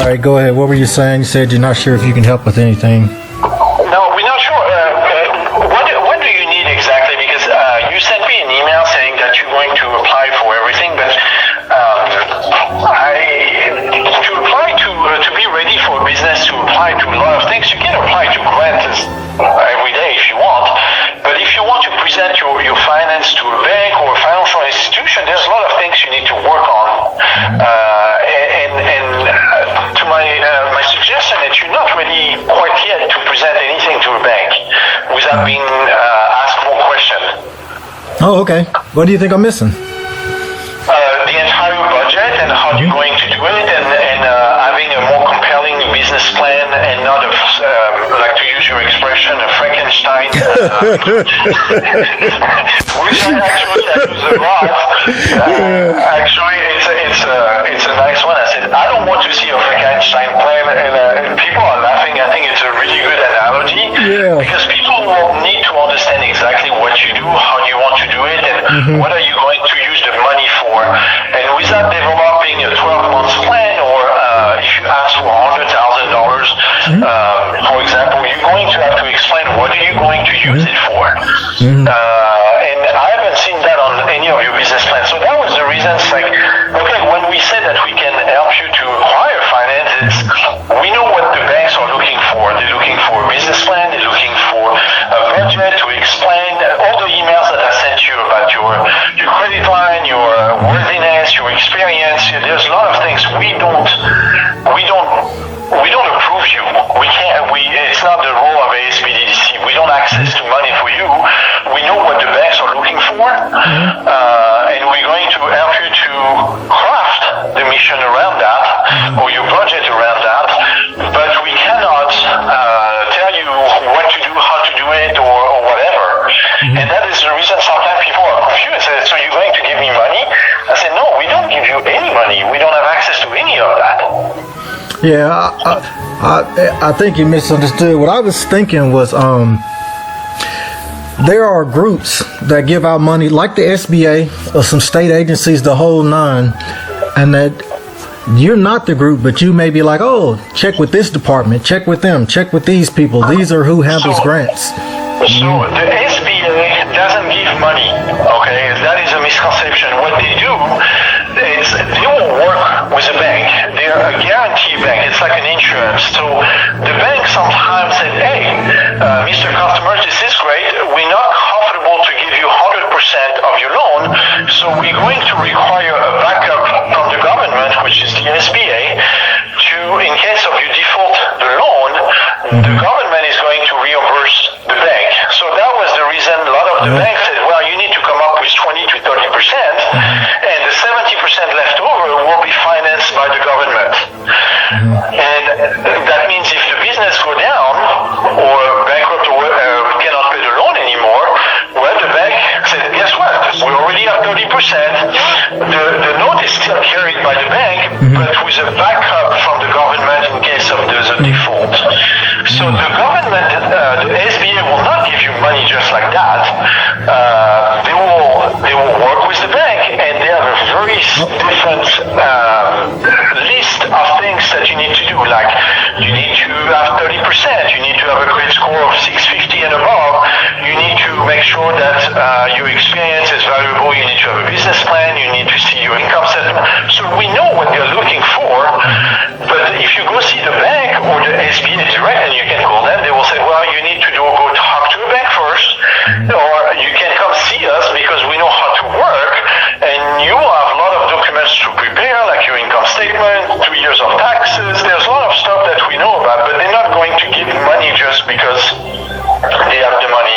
right, go ahead. What were you saying? You said you're not sure if you can help with anything. No, we're not sure. What do you need exactly? Because you sent me an email saying that you're going to apply for everything, but to apply to be ready for a business, to apply to a lot of things, you can apply to grants every day if you want. But if you want to present your finance to a bank or a financial institution, there's a lot of things you need to work on. To my suggestion that you're not ready quite yet to present anything to a bank without being asked more questions. Oh, okay. What do you think I'm missing? The entire budget and how you're going to do it, and having a more compelling business plan, and not like to use your expression, a Frankenstein. Which I actually use a lot. Actually, it's a nice one. I said I don't want to see a Frankenstein plan, and people are laughing. I think it's a really good analogy because people will need to understand exactly what you do, how you want to do it, and what are you going to use the money for. And without developing a 12-month plan, or if you ask for $100,000, for example, you're going to have to explain what are you going to use it for. And I haven't seen that on any of your business plans. So that was the reason. It's like, okay, when we said that we can help you to acquire finances, we know what the banks are looking for. They're looking for a business plan. They're looking for a budget to explain all the emails that I sent you about your credit line, your worthiness, your experience. There's a lot of things we don't approve you. We can't. It's not the role of ASBDC. We don't access to money for you. We know what the banks are looking for, and we're going to help you to craft the mission around that, or your budget around that. But we cannot tell you what to do, how to do it, or whatever. And that is the reason sometimes people are confused. So you're going to give me money? I said, no, we don't give you any money. We don't have access to any of that. Yeah, I think you misunderstood. What I was thinking was, there are groups that give out money, like the SBA or some state agencies, the whole nine, and that you're not the group, but you may be like, oh, check with this department, check with them, check with these people. These are who handles grants. So the SBA doesn't give money, okay? That is a misconception. What they do is they will work with a bank. They're a guarantee bank. It's like an insurance. So the bank sometimes said, hey, Mr. Customer, this is great. We're not comfortable to give you 100% of your loan, so we're going to require a backup from the government, which is the SBA, in case of you default the loan, the government is going to reimburse the bank. So that was the reason a lot of the banks said, well, you need to come up with 20 to 30%, and the 70% left over will be financed by the government. And that means if the business go down, or bankrupt, or cannot pay the loan anymore, well, the bank said, guess what? We already have 30%. The note is still carried by the bank, but with a backup from the government in case of there's a default. So the government, the SBA will not give you money just like that. They will work with the bank, and they have a very different list of things that you need to do. Like you need to have 30%. You need to have a credit score of 650 and above. You need to make sure that your experience is valuable. You need to have a business plan. You need to see your income statement. So we know what they're looking for. But if you go see the bank or the SBA direct, and you can call them, they will say, well, you need to go talk to a bank first, or you can come see us because we know how to work, and you will have a lot of documents to prepare, like your income statement, 2 years of taxes. There's a lot of stuff that we know about, but they're not going to give money just because they have the money.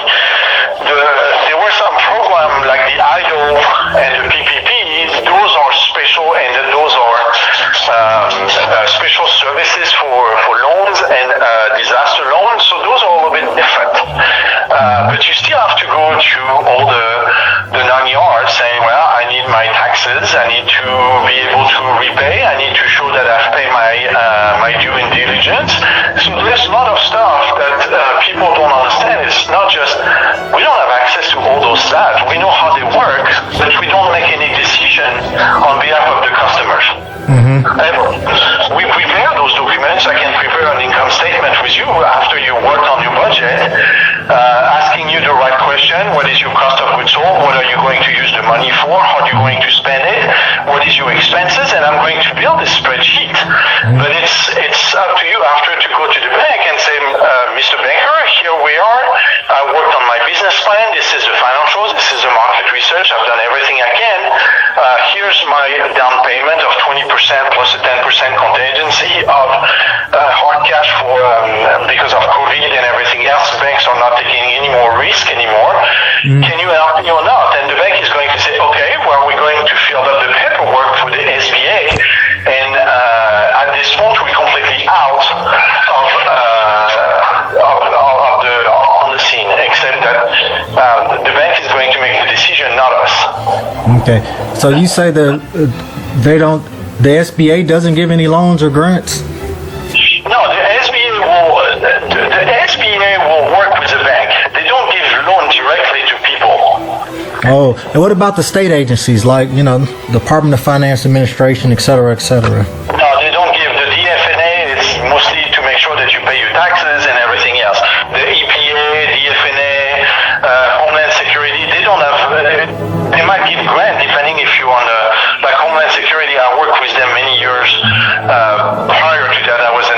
There were some programs like the IDOL and the PPPs. Those are special, and those are special services for loans and disaster loans. So those are a little bit different. But you still have to go through all the 9 yards, saying, well, I need my taxes, I need to be able to repay, I need to show that I've paid my due diligence. So there's a lot of stuff that people don't understand. It's not just, we don't have access to all those stats. We know how they work, but we don't make any decision on behalf of the customers. And we prepare those documents production? What is your cost of goods sold? What are you going to use the money for? How are you going to spend it? What is your expenses? And I'm going to build this spreadsheet. But it's up to you after to go to the bank and say, Mr. Banker, here we are. I worked on my business plan. This is the financials. This is the market research. I've done everything I can. Here's my down payment of 20% plus a 10% contingency of hard cash for because of COVID and everything else. Banks are not taking any more risk anymore. Can you help me or not? And the bank is going to say, okay, well, we're going to fill up the paperwork for the SBA, and at this point, we're completely out on the scene, except that the bank is going to make the decision, not us. Okay. So you say that the SBA doesn't give any loans or grants? No, the SBA will work with the bank. They don't give loan directly to people. Oh, and what about the state agencies like, Department of Finance Administration, et cetera, et cetera? No, they don't give. The DFNA is mostly to make sure that you pay your taxes and everything else. The EPA, DFNA, Homeland Security, they don't have, they might give grant depending if you're on like Homeland Security. I worked with them many years. Prior to that, I was in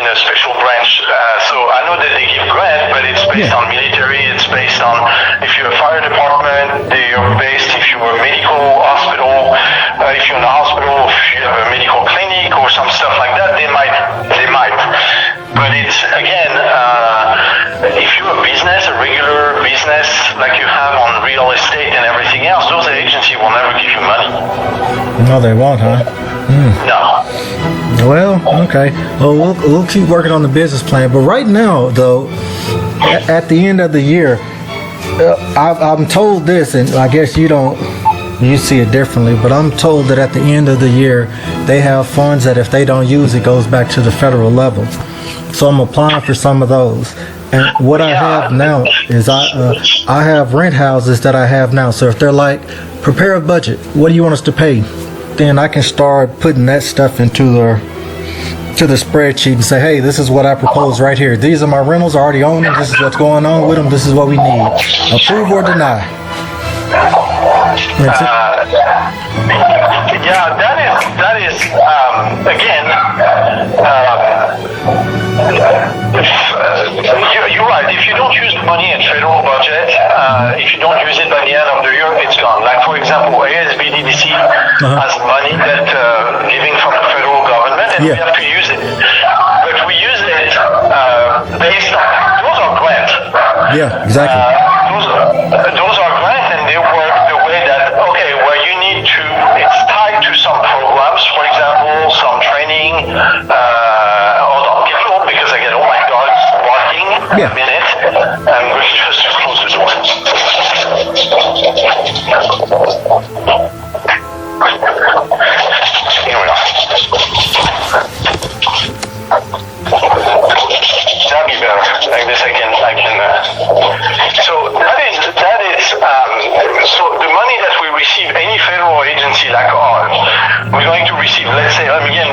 a special branch. So I know that they give grant, but it's based on military. It's based on if you're a fire department, they're based if you're a medical hospital, if you're in a hospital, if you have a medical clinic or some stuff like that, they might. But it's, again, if you're a business, a regular business like you have on real estate and everything else, those agencies will never give you money. No, they won't, huh? No. Well, okay. Well, we'll keep working on the business plan. But right now, though, at the end of the year, I'm told this, and I guess you see it differently, but I'm told that at the end of the year, they have funds that if they don't use it, goes back to the federal level. So I'm applying for some of those. And what I have now is I have rent houses that I have now. So if they're like, prepare a budget, what do you want us to pay? Then I can start putting that stuff into the spreadsheet and say, hey, this is what I propose right here. These are my rentals, I already own them. This is what's going on with them. This is what we need. Approve or deny. Yeah, that is again, you're right. If you don't use the money in federal budget, if you don't use it by the end of the year, it's gone. Like, for example, ASBDDC has money that giving from the federal government, and we have to use it. But we use it based on, those are grants. Yeah, exactly. Those are grants, and they work the way that, okay, where you need to, it's tied to some programs, for example, some training. Hold on, because I get all my dogs barking. Yeah. A minute. I'm going to just close the door. Here we are. That'd be better. Like this, I can. So that is. So the money that we receive, any federal agency like ours, we're going to receive, let's say, $1 million.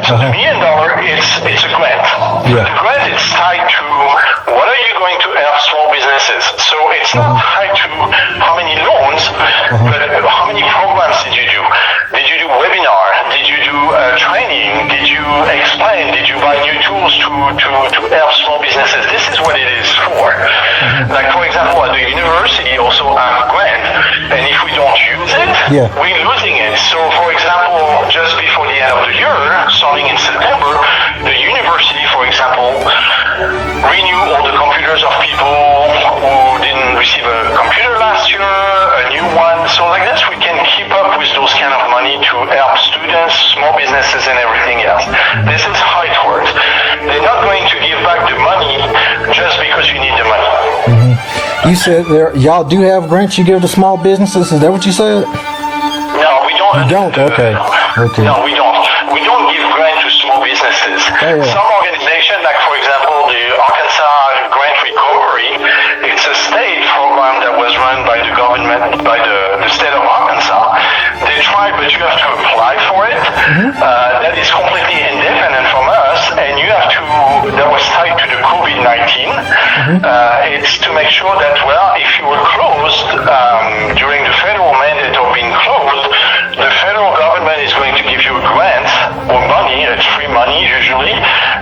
So the $1 million, it's a grant. Yeah. The grant is tied to what are you going to help small businesses. So it's not tied to how many loans, but how many programs did you do? Did you do webinar? Did you do training? Did you explain? Did you buy new tools to help small businesses? This is what it is for. Like, for example, at the university also have grant, and if we don't use it, we're losing it. So, for example, just before the end of the year, starting in September, the university, for example, renew all the computers of people who didn't receive a computer last year, a new one. So like this, we can keep up with those kind of money to help students, small businesses, and everything else. This is how it works. They're not going to give back the money just because you need the money. You said y'all do have grants you give to small businesses. Is that what you said? No, we don't. You don't? Okay. No, we don't. We don't give grant to small businesses. Some organizations, like for example, the Arkansas Grant Recovery, it's a state program that was run by the government, by the state of Arkansas. They try, but you have to apply for it. That is completely independent from us, and you have to, that was tied to the COVID-19. It's to make sure that, well, if you were closed during the federal mandate of being closed, the federal government is going to give you a grant or money, it's free money usually,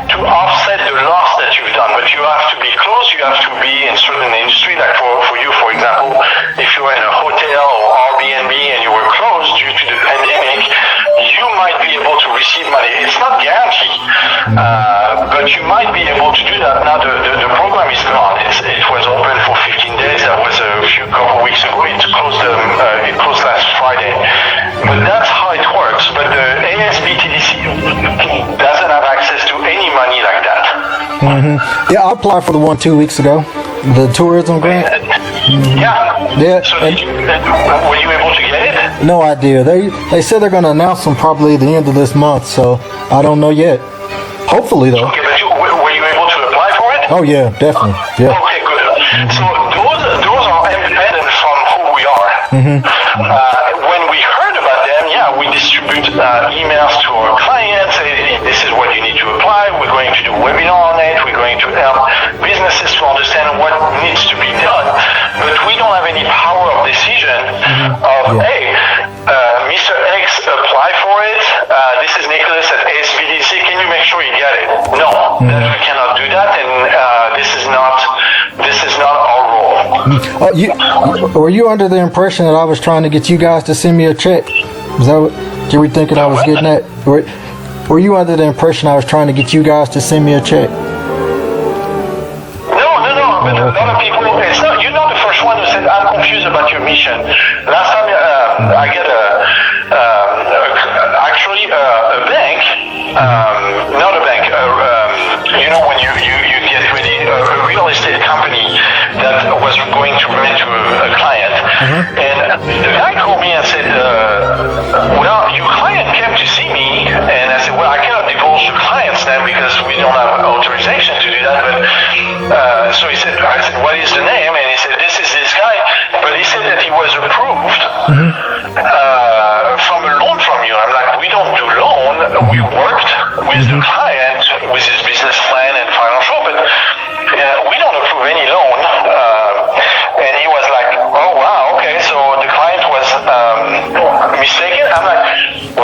to offset the loss that you've done. But you have to be closed, you have to be in certain industry, like for you, for example, if you were in a hotel or Airbnb and you were closed due to the pandemic, you might be able to receive money. It's not guaranteed, but you might be able to do that. Now the program is gone. It was open for 15 days. That was a couple weeks ago. It closed last Friday. But that's how it works. But the ASBTDC doesn't have access to any money like that. Yeah, I applied for the one 2 weeks ago, the tourism grant. Yeah. So were you able to get it? No idea. They said they're going to announce them probably at the end of this month, so I don't know yet. Hopefully, though. Okay, but were you able to apply for it? Oh yeah, definitely. Yeah. Okay, good. So those are independent from who we are. When we heard about them, we distribute emails to our clients. Hey, this is what you need to apply. We're going to do a webinar on it. We're going to help businesses to understand what needs to be done. But we don't have any power of decision of, hey, Mr. X, apply for it. This is Nicholas at ASBDC. Can you make sure you get it? No, we cannot do that, and this is not our role. Were you under the impression that I was trying to get you guys to send me a check? Is that what you were thinking I was getting at? Were you under the impression I was trying to get you guys to send me a check? No. But a lot of people, you're not the first one who said, I'm confused about your mission. Last time I get actually a bank, not a bank, when you get ready, a real estate company that was going to rent to a client. And the guy called me and said, well, your client came to see me, and I said, well, I cannot divulge the client's name because we don't have authorization to do that, but so I said, what is the name? And he said, this is this guy, but he said that he was approved from a loan from you. I'm like, we don't do loan. We worked with the client with his business plan and financial, but we don't approve any loan. And he was like, oh wow, okay, so the client was mistaken. I'm like,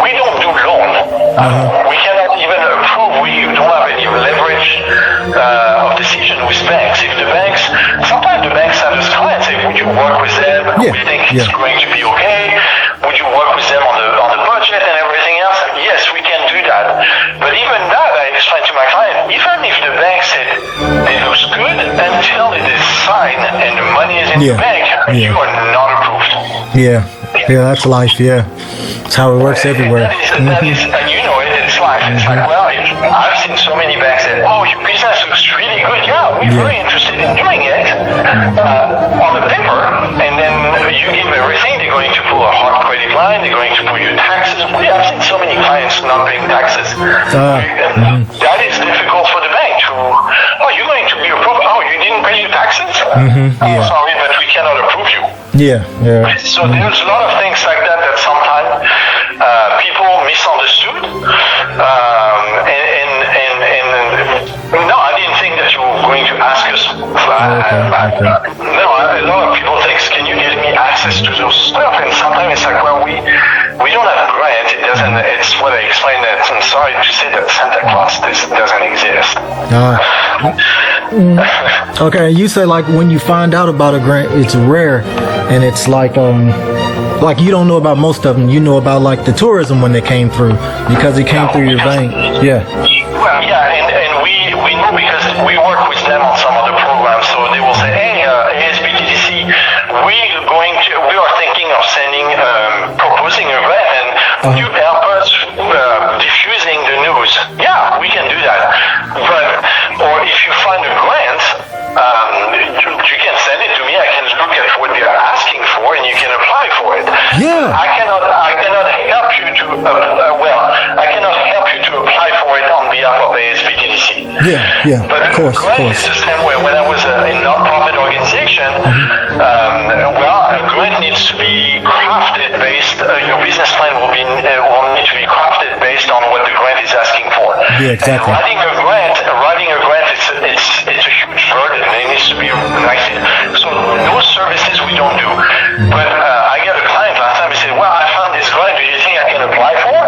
we don't do loan. We cannot even approve. We don't have any leverage of decision with banks. If the banks, sometimes the banks have this client say, would you work with them? We think it's going to be okay. Would you work with them on the budget and everything else? Yes, we can do that. But even that, I explained to my client, even if the bank said it looks good until it is signed and the money is in the bank, you are not approved. Yeah, that's life. Yeah, it's how it works everywhere. That is, and you know it. It's life. It's like, well, I've seen so many banks that, oh, your business looks really good. Yeah, we're very interested in doing it on the paper, and then you give everything. They're going to pull a hard credit line. They're going to pull your taxes. I've seen so many clients not paying taxes. That is difficult for the bank to. Oh, you're going to be approved. Oh, you didn't pay your taxes. Oh, sorry, but we cannot approve you. Yeah. So there's a lot of things like that sometimes people misunderstood. And no, I didn't think that you were going to ask us. No, a lot of people think, can you give me access to those stuff? And sometimes it's like, well, we don't have a grant. It doesn't. It's what I explained. That I'm sorry to say that Santa Claus doesn't exist. Okay, you say like when you find out about a grant, it's rare, and it's like you don't know about most of them. You know about like the tourism when they came through because it came through your bank. Yeah. Well, and we know because we work with them on some other programs. So they will say, hey, ASBTDC, we are thinking of proposing a grant, and you help us diffusing the news. Yeah, we can do that. Or if you find a grant, you can send it to me. I can look at what they are asking for, and you can apply for it. Yeah. I cannot help you to. I cannot help you to apply for it on behalf of ASBTDC. Yeah. But Of course. It's the same way. When I was a non-profit organization, a grant needs to be crafted based. Your business plan will need to be crafted based on what the grant is asking for. Yeah, exactly. And writing a grant, it's a huge burden. It needs to nice. So those services we don't do. But I got a client last time. He said, "Well, I found this grant. Do you think I can apply for?"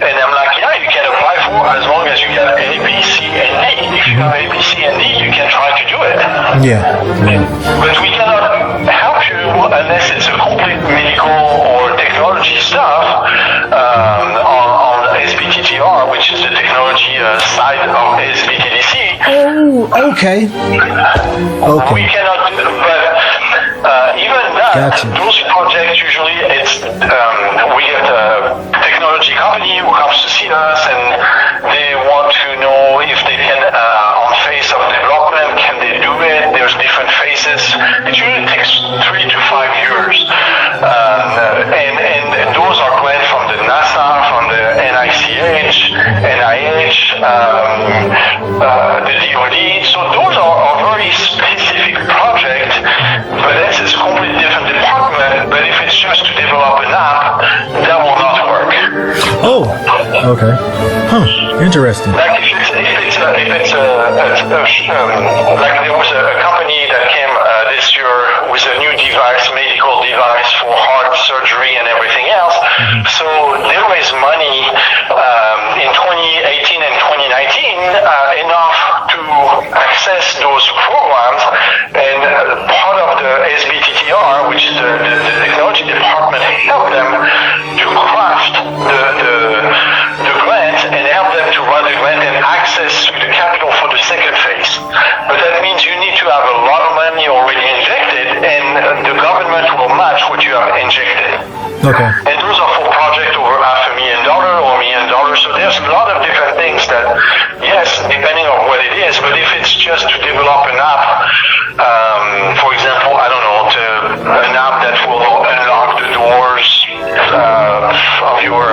And I'm like, "Yeah, you can apply for as long as you get A, B, C, and D. If you have A, B, C, and D, you can try to do it." Yeah. But we cannot help you unless it's a complete medical or technology stuff on SBTTR, which is the technology side of SBTDC. Oh, okay. Okay. We cannot do but even that, Gotcha. those projects usually it's we get a technology company who comes to see us and they want to know if they can on phase of development, can they do it? There's different phases. It usually takes 3 to 5 years. And those are grants from the NASA, from the NICH, NIH, the DoD. So those are very specific projects, but this is a completely different department. But if it's just to develop an app, that will not work. Oh, okay. Huh. Interesting. Like if it's like there was a company that came this year with a new device, medical device for heart surgery and everything else. So they raised money in 2018 and 2019 enough to access those programs, and part of the SBTTR, which is the technology department, helped them to craft the grant and help them to run the grant and access to the capital for the second phase. But that means you need to have a lot of money already injected, and the government will match what you have injected. Okay. And those are for projects over $500,000 or $1 million. So there's a lot of different things that, yes, depending on what it is, but if it's just to develop an app, for example, I don't know, an app that will unlock the doors of your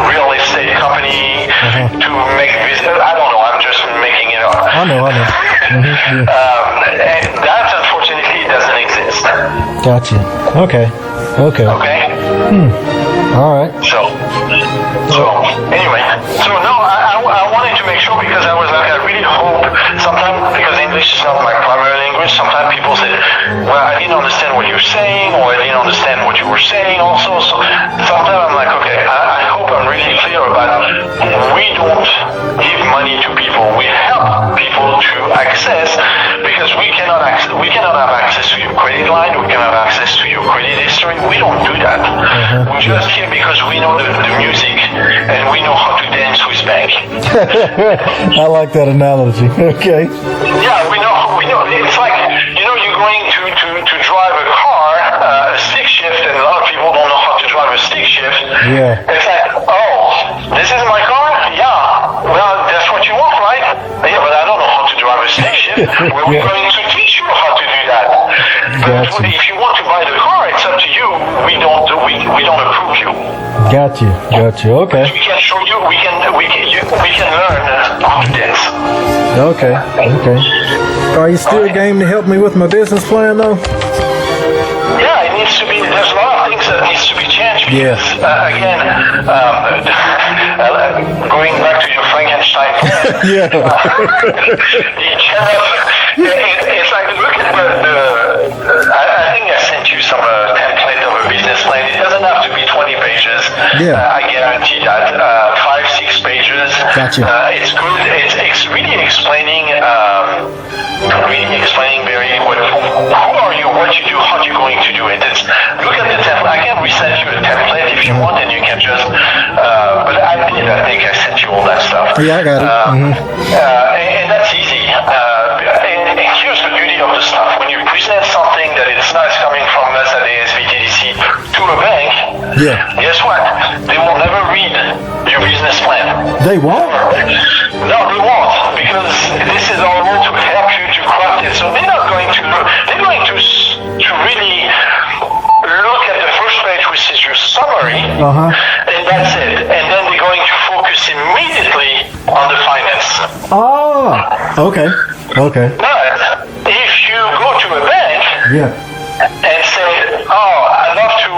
real estate company to make business, I don't know, I'm just making it up. I know. Yeah. And that, unfortunately, doesn't exist. Gotcha. Okay. Okay? All right. So anyway, so no, I wanted to make sure because I was like, I really hope sometimes, because English is not my primary language, sometimes people say, well, I didn't understand what you're saying, or I didn't understand what you were saying also. So sometimes I'm like, okay, I hope I'm really clear about we don't give money to people. We help people to access, because we cannot have access to your credit line, we cannot have access to your credit history. We don't do that. We're just here because we know the music and we know how to dance with bank. I like that analogy. Okay. Yeah, we know. It's like, you're going to drive a car, a stick shift, and a lot of people don't know how to drive a stick shift. Yeah. It's like, oh, this is my car? Yeah. Well, that's what you want, right? Yeah, but I don't know how to drive a stick shift. We're going to teach you how to do that. But Gotcha. if you want to buy the car, it's up to you. We don't approve you. Got you. Okay. We can show you. We can learn how to dance. Okay. Are you still game to help me with my business plan, though? Yeah, it needs to be. There's a lot of things that needs to be changed. Yeah. Again, going back to your Frankenstein plan. Yeah. You cannot. It's like, look at I think I sent you some template of a business plan. It doesn't have to be 20 pages. Yeah. I guarantee that 5-6 pages. Gotcha. It's good. It's really explaining very who are you, what you do, how you're going to do it. Look at the template. I can resend you a template if you want, and you can just. But I think I sent you all that stuff. Yeah, I got it. And that's easy. And here's the beauty of the stuff. When you present something that is not coming from us at the SBTDC to a bank, guess what? They will never read your business plan. They won't? No, they won't, because this is our role to help you to craft it. So they're going to really look at the first page, which is your summary, and that's it. And then they're going to focus immediately on the finance. Oh, okay. But if you go to a bank and say, oh, I'd love to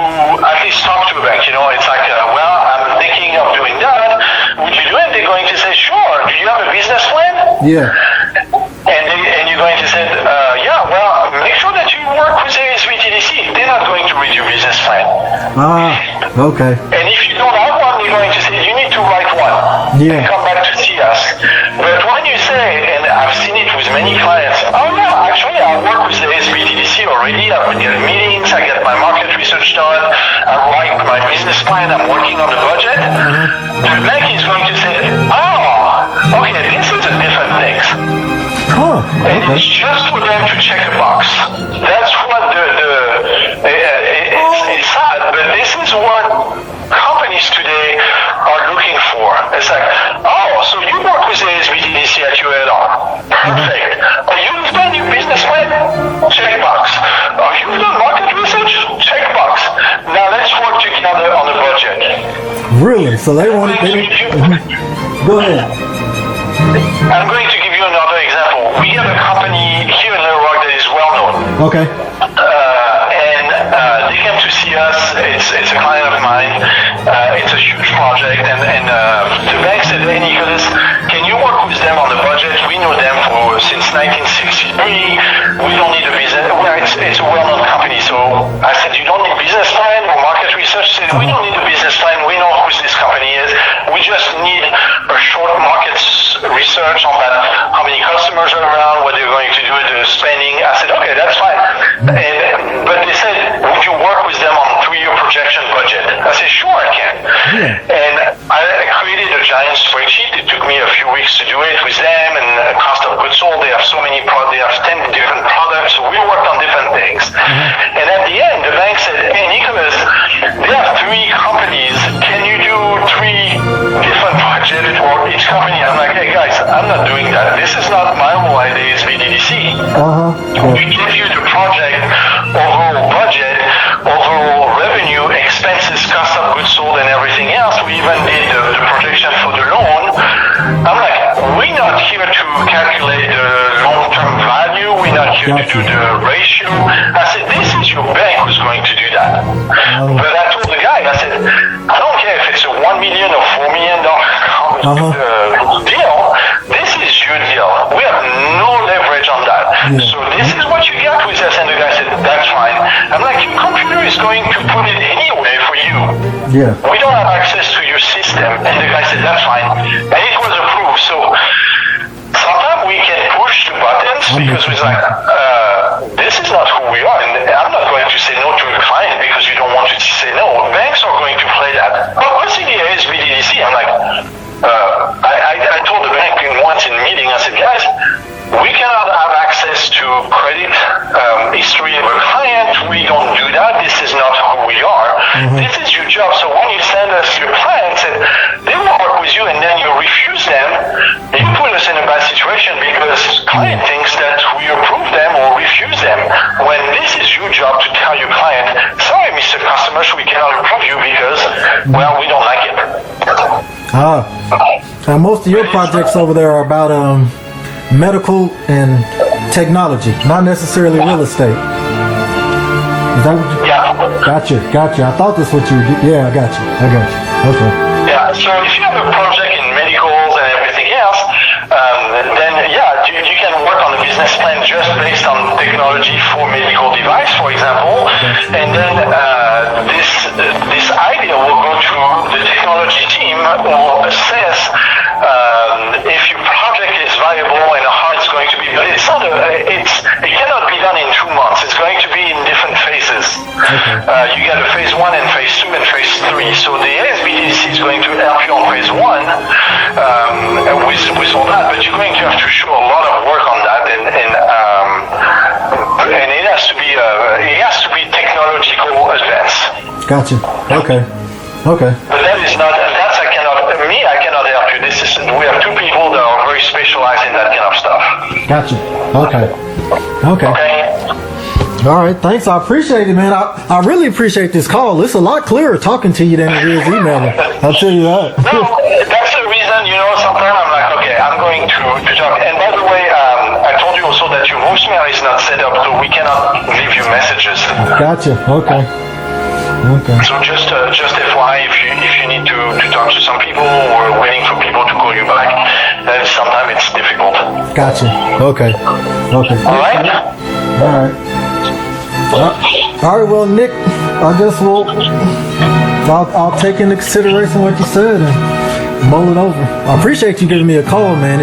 at least talk to a bank, it's like, well, I'm thinking of doing that. Would you do it? They're going to say, sure. Do you have a business plan? Yeah. And you're going to say, yeah, well, make Okay. And if you don't have one, they're going to say, you need to write one. Yeah. And come back to see us. But when you say, and I've seen it with many clients, oh yeah, actually I work with the SBTDC already, I get meetings, I get my market research done, I write my business plan, I'm working on the budget. The bank is going to say, oh, okay, this is a different thing. Huh. And Okay. it's just for them to check a box. That's what it's sad, but this is what companies today are looking for. It's like, oh, so you work with the SBTDC at UALR. Perfect. You've done your business plan? Check box. You've done market research? Check box. Now let's work together on the budget. Really? So they wanted. Go ahead. I'm going to give you another example. We have a company here in Little Rock that is well known. Okay. And they came to see us. It's a client of mine. It's a huge project. And the bank said, hey, Nicholas, can you work with them on the budget? We know them since 1963. We don't need a business. Well, it's a well-known company. So I said, you don't need business plan or market research? They said, we don't need a business plan. We know who this company is. We just need a short market research on that, how many customers are around, what they're going to do with the spending. I said, okay, that's fine. But they said, would you work with them on a 3-year projection budget? I said, sure, I can. Yeah. And I created a giant spreadsheet. It took me a few weeks to do it with them, and cost of goods sold. They have so many they have 10 different products, so we worked on different things. And at the end, the bank said, hey, Nicholas, they have 3 companies. Can you do 3 different budgets for each company? I'm like, hey, guys, I'm not doing that. This is not my whole idea, it's BDDC. We give you the project, overall budget, overall revenue, expenses, cost of goods sold, and everything else. We even did the projection for the loan. I'm like, we're not here to calculate the long-term value. We're not here to do the ratio. I said, this is your bank who's going to do that. But I told the guy, I said, I don't care if it's a $1 million or $4 million deal. This is your deal. We have no leverage on that. So this is what you get with us. And the guy said, that's fine. I'm like, your computer is going to put it anyway for you. Yeah. We don't have access to your system. And the guy said, that's fine. And it was approved. So sometimes we can push the buttons because we're like, this is not who we are. And I'm not going to say no to a client because you don't want to say no. Banks are going to play that. But what's in the SBDDC? I'm like, I told the bank once in a meeting, I said, guys, we cannot have access to credit history of a client. We don't do that. This is not who we are. This is your job. So when you send us your plans, they will work with you, and then you refuse them. You put us in a bad situation because client thinks that we approve them or refuse them. When this is your job to tell your client, sorry, Mr. Customer, we cannot approve you because, well, we don't like it. And most of your projects over there are about medical and technology, not necessarily real estate. Is that what you? Yeah. Gotcha. I thought this was what you were. Yeah, I got you. Okay. Yeah, so if you have a project in medicals and everything else, then yeah, you can work on a business plan just based on technology for medical device, for example, and then this idea will go to the technology team will assess if your project is viable and how it's going to be. But it cannot be done in 2 months. It's going to be in different phases. You get a phase 1 and phase 2 and phase 3. So the SBDC is going to help you on phase 1 with all that, but you're going to have to show a lot of work on that, and it has to be technological advance. Gotcha. Okay. But that is not. I cannot help you. We have 2 people that are very specialized in that kind of stuff. Gotcha. Okay. All right, thanks. I appreciate it, man. I really appreciate this call. It's a lot clearer talking to you than it is emailing. I'll tell you that. No, that's the reason, sometimes I'm like, okay, I'm going to talk. And by the way, I told you also that your voicemail is not set up, so we cannot leave you messages. Gotcha. Okay. So just FYI, if you need to talk to some people or waiting for people to call you back, then sometimes it's difficult. Gotcha. Okay. All right? All right. Well, Nick, I guess I'll take into consideration what you said and mull it over. I appreciate you giving me a call, man.